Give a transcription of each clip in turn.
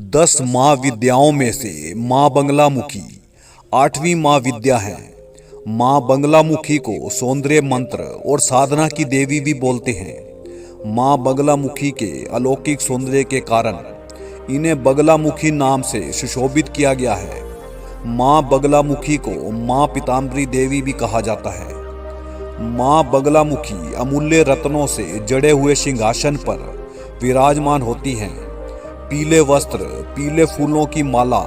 10 महाविद्याओं में से माँ बगलामुखी 8वीं महाविद्या है। माँ बगलामुखी को सौंदर्य मंत्र और साधना की देवी भी बोलते हैं। माँ बगलामुखी के अलौकिक सौंदर्य के कारण इन्हें बगलामुखी नाम से सुशोभित किया गया है। माँ बगलामुखी को माँ पीताम्बरी देवी भी कहा जाता है। माँ बगलामुखी अमूल्य रत्नों से जड़े हुए सिंहासन पर विराजमान होती हैं। पीले वस्त्र, पीले फूलों की माला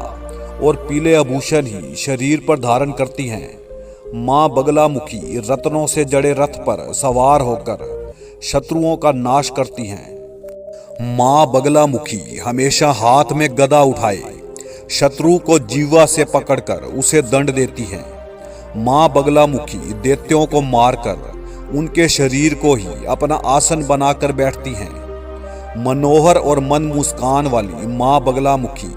और पीले आभूषण ही शरीर पर धारण करती हैं। माँ बगलामुखी रत्नों से जड़े रथ पर सवार होकर शत्रुओं का नाश करती हैं। माँ बगलामुखी हमेशा हाथ में गदा उठाए शत्रु को जीवा से पकड़कर उसे दंड देती हैं। माँ बगलामुखी दैत्यों को मारकर उनके शरीर को ही अपना आसन बनाकर बैठती हैं। मनोहर और मन मुस्कान वाली माँ बगलामुखी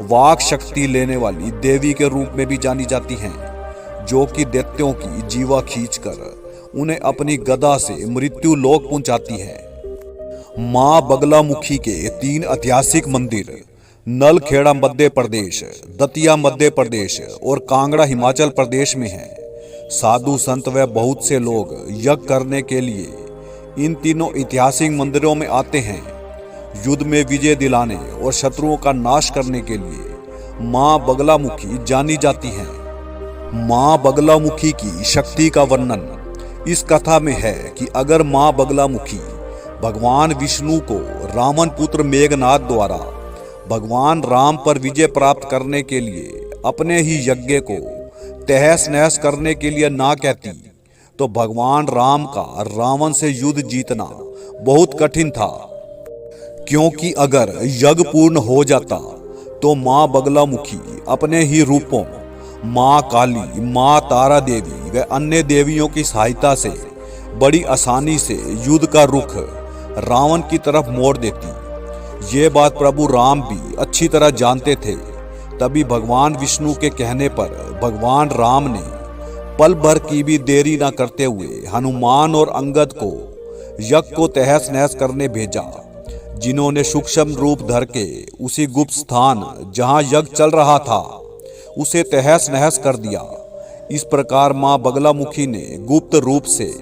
वाक शक्ति लेने वाली देवी के रूप में भी जानी जाती हैं, जो कि दैत्यों की जीवा खींचकर उन्हें अपनी गदा से मृत्यु लोक पहुंचाती है। माँ बगलामुखी के 3 ऐतिहासिक मंदिर नलखेड़ा मध्य प्रदेश, दतिया मध्य प्रदेश और कांगड़ा हिमाचल प्रदेश में हैं। साधु संत व बहुत से लोग यज्ञ करने के लिए इन तीनों ऐतिहासिक मंदिरों में आते हैं। युद्ध में विजय दिलाने और शत्रुओं का नाश करने के लिए माँ बगलामुखी जानी जाती हैं। माँ बगलामुखी की शक्ति का वर्णन इस कथा में है कि अगर माँ बगलामुखी भगवान विष्णु को रावण पुत्र मेघनाद द्वारा भगवान राम पर विजय प्राप्त करने के लिए अपने ही यज्ञ को तहस नहस करने के लिए ना कहती, तो भगवान राम का रावण से युद्ध जीतना बहुत कठिन था। क्योंकि अगर यज्ञ पूर्ण हो जाता तो माँ बगलामुखी अपने ही रूपों माँ काली, माँ तारा देवी व अन्य देवियों की सहायता से बड़ी आसानी से युद्ध का रुख रावण की तरफ मोड़ देती। ये बात प्रभु राम भी अच्छी तरह जानते थे। तभी भगवान विष्णु के कहने पर भगवान राम ने पल भर की भी देरी न करते हुए हनुमान और अंगद को यज्ञ को तहस नहस करने भेजा, जिन्होंने सूक्ष्म रूप धर के उसी गुप्त स्थान जहां यज्ञ चल रहा था उसे तहस नहस कर दिया। इस प्रकार मां बगलामुखी ने गुप्त रूप से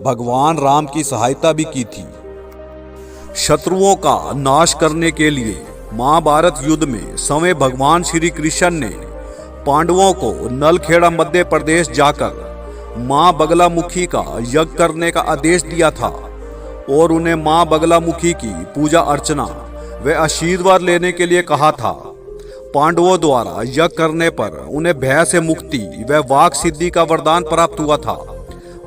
भगवान राम की सहायता भी की थी। शत्रुओं का नाश करने के लिए महाभारत युद्ध में समय भगवान श्री कृष्ण ने पांडवों को नलखेड़ा मध्य प्रदेश जाकर माँ बगलामुखी का यज्ञ करने का आदेश दिया था और उन्हें माँ बगलामुखी की पूजा अर्चना व आशीर्वाद लेने के लिए कहा था। पांडवों द्वारा यज्ञ करने पर उन्हें भय से मुक्ति व वाक सिद्धि का वरदान प्राप्त हुआ था।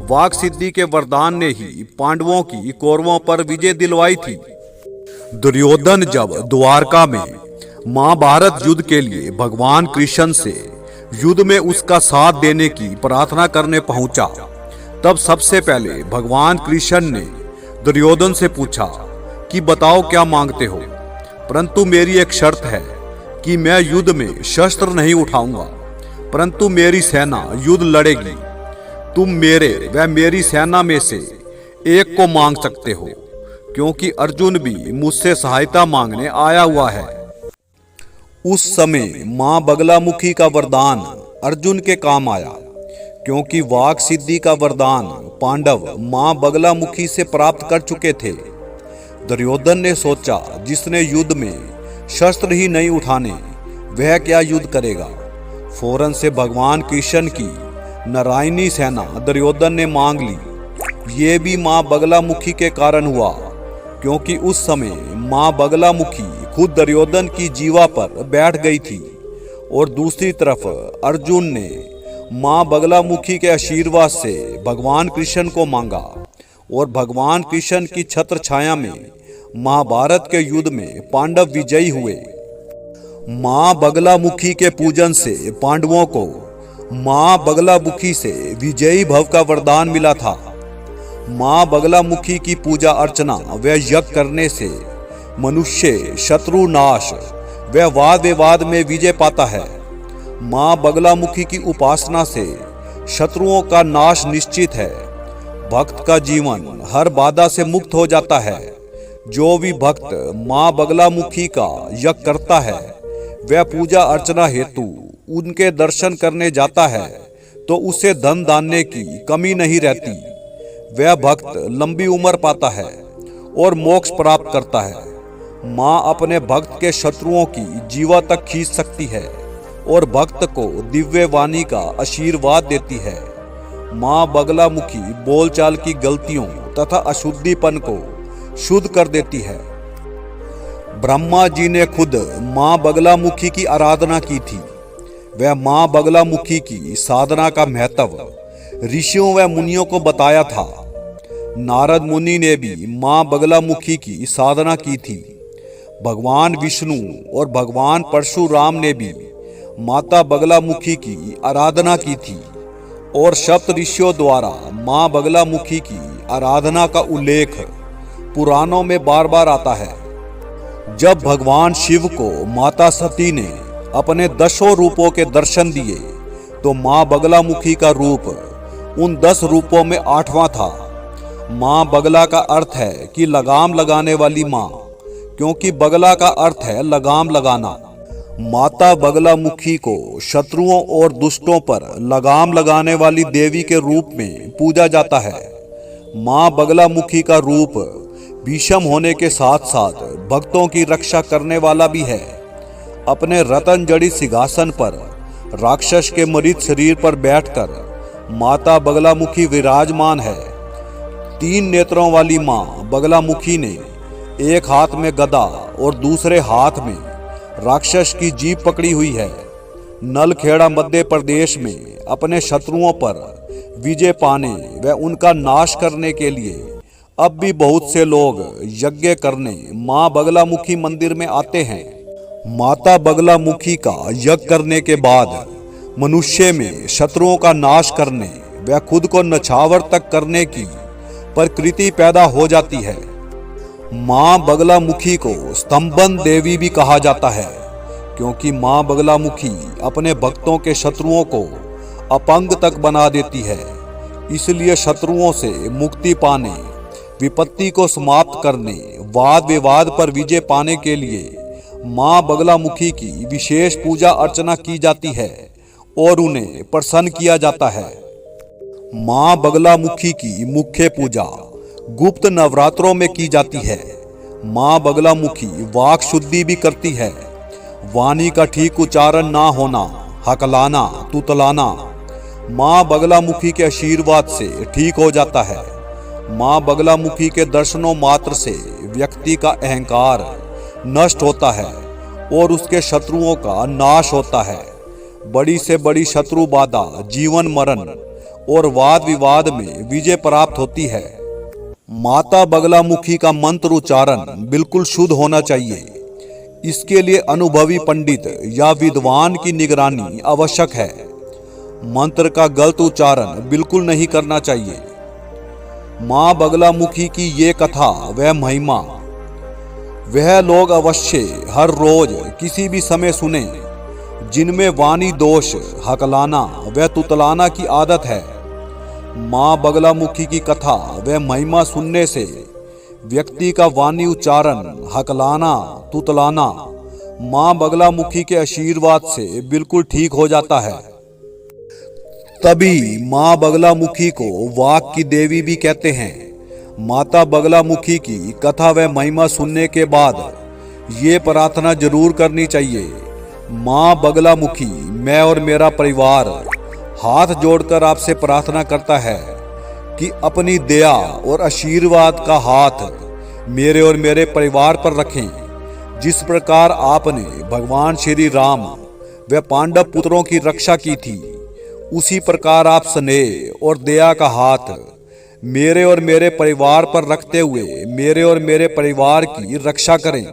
वाक सिद्धि के वरदान ने ही पांडवों की कौरवों पर विजय दिलवाई थी। दुर्योधन जब द्वारका में महाभारत युद्ध के लिए भगवान कृष्ण से युद्ध में उसका साथ देने की प्रार्थना करने पहुंचा, तब सबसे पहले भगवान कृष्ण ने दुर्योधन से पूछा कि बताओ क्या मांगते हो, परंतु मेरी एक शर्त है कि मैं युद्ध में शस्त्र नहीं उठाऊंगा, परंतु मेरी सेना युद्ध लड़ेगी। तुम मेरे व मेरी सेना में से एक को मांग सकते हो, क्योंकि अर्जुन भी मुझसे सहायता मांगने आया हुआ है। उस समय माँ बगलामुखी का वरदान अर्जुन के काम आया, क्योंकि वाक सिद्धि का वरदान पांडव माँ बगलामुखी से प्राप्त कर चुके थे। दुर्योधन ने सोचा, जिसने युद्ध में शस्त्र ही नहीं उठाने वह क्या युद्ध करेगा। फौरन से भगवान कृष्ण की नारायणी सेना दुर्योधन ने मांग ली। ये भी माँ बगलामुखी के कारण हुआ, क्योंकि उस समय माँ बगलामुखी खुद दुर्योधन की जीवा पर बैठ गई थी और दूसरी तरफ अर्जुन ने माँ बगलामुखी के आशीर्वाद से भगवान कृष्ण को मांगा और भगवान कृष्ण की छत्र छाया में महाभारत के युद्ध में पांडव विजयी हुए। माँ बगलामुखी के पूजन से पांडवों को माँ बगलामुखी से विजयी भव का वरदान मिला था। माँ बगलामुखी की पूजा अर्चना व यज्ञ करने से मनुष्य शत्रु नाश व वाद विवाद में विजय पाता है। माँ बगलामुखी की उपासना से शत्रुओं का नाश निश्चित है। भक्त का जीवन हर बाधा से मुक्त हो जाता है, जो भी भक्त माँ बगलामुखी का यज्ञ करता है वह पूजा अर्चना हेतु उनके दर्शन करने जाता है तो उसे धन धान्य की कमी नहीं रहती। वह भक्त लंबी उम्र पाता है और मोक्ष प्राप्त करता है। माँ अपने भक्त के शत्रुओं की जीवा तक खींच सकती है और भक्त को दिव्य वाणी का आशीर्वाद देती है। माँ बगलामुखी बोलचाल की गलतियों तथा अशुद्धिपन को शुद्ध कर देती है। ब्रह्मा जी ने खुद माँ बगलामुखी की आराधना की थी। वह माँ बगलामुखी की साधना का महत्व ऋषियों व मुनियों को बताया था। नारद मुनि ने भी माँ बगलामुखी की साधना की थी। भगवान विष्णु और भगवान परशुराम ने भी माता बगलामुखी की आराधना की थी और सप्त ऋषियों द्वारा माँ बगलामुखी की आराधना का उल्लेख पुराणों में बार बार आता है। जब भगवान शिव को माता सती ने अपने 10 रूपों के दर्शन दिए तो माँ बगलामुखी का रूप उन 10 रूपों में 8वां था। माँ बगला का अर्थ है कि लगाम लगाने वाली माँ, क्योंकि बगला का अर्थ है लगाम लगाना। माता बगलामुखी को शत्रुओं और दुष्टों पर लगाम लगाने वाली देवी के रूप में पूजा जाता है। माँ बगलामुखी का रूप भीषम होने के साथ साथ भक्तों की रक्षा करने वाला भी है। अपने रतन जड़ी सिंहासन पर राक्षस के मृत शरीर पर बैठकर माता बगलामुखी विराजमान है। 3 नेत्रों वाली माँ बगलामुखी ने एक हाथ में गदा और दूसरे हाथ में राक्षस की जीभ पकड़ी हुई है। नलखेड़ा मध्य प्रदेश में अपने शत्रुओं पर विजय पाने व उनका नाश करने के लिए अब भी बहुत से लोग यज्ञ करने माँ बगलामुखी मंदिर में आते हैं। माता बगलामुखी का यज्ञ करने के बाद मनुष्य में शत्रुओं का नाश करने व खुद को नछावर तक करने की प्रकृति पैदा हो जाती है। माँ बगलामुखी को स्तंभन देवी भी कहा जाता है, क्योंकि माँ बगलामुखी अपने भक्तों के शत्रुओं को अपंग तक बना देती है। इसलिए शत्रुओं से मुक्ति पाने, विपत्ति को समाप्त करने, वाद विवाद पर विजय पाने के लिए माँ बगलामुखी की विशेष पूजा अर्चना की जाती है और उन्हें प्रसन्न किया जाता है। माँ बगलामुखी की मुख्य पूजा गुप्त नवरात्रों में की जाती है। माँ बगलामुखी वाक शुद्धि भी करती है। वाणी का ठीक उच्चारण ना होना, हकलाना, तुतलाना माँ बगलामुखी के आशीर्वाद से ठीक हो जाता है। माँ बगलामुखी के दर्शनों मात्र से व्यक्ति का अहंकार नष्ट होता है और उसके शत्रुओं का नाश होता है। बड़ी से बड़ी शत्रु बाधा, जीवन मरण और वाद विवाद में विजय प्राप्त होती है। माता बगलामुखी का मंत्र उच्चारण बिल्कुल शुद्ध होना चाहिए। इसके लिए अनुभवी पंडित या विद्वान की निगरानी आवश्यक है। मंत्र का गलत उच्चारण बिल्कुल नहीं करना चाहिए। माँ बगलामुखी की ये कथा व महिमा वह लोग अवश्य हर रोज किसी भी समय सुने जिनमें वाणी दोष, हकलाना व तुतलाना की आदत है। माँ बगलामुखी की कथा व महिमा सुनने से व्यक्ति का वाणी उच्चारण, हकलाना, तुतलाना माँ बगलामुखी के आशीर्वाद से बिल्कुल ठीक हो जाता है। तभी माँ बगलामुखी को वाक की देवी भी कहते हैं। माता बगलामुखी की कथा व महिमा सुनने के बाद ये प्रार्थना जरूर करनी चाहिए। माँ बगलामुखी, मैं और मेरा परिवार हाथ जोड़कर आपसे प्रार्थना करता है कि अपनी दया और आशीर्वाद का हाथ मेरे और मेरे परिवार पर रखें। जिस प्रकार आपने भगवान श्री राम व पांडव पुत्रों की रक्षा की थी, उसी प्रकार आप स्नेह और दया का हाथ मेरे और मेरे परिवार पर रखते हुए मेरे और मेरे परिवार की रक्षा करें।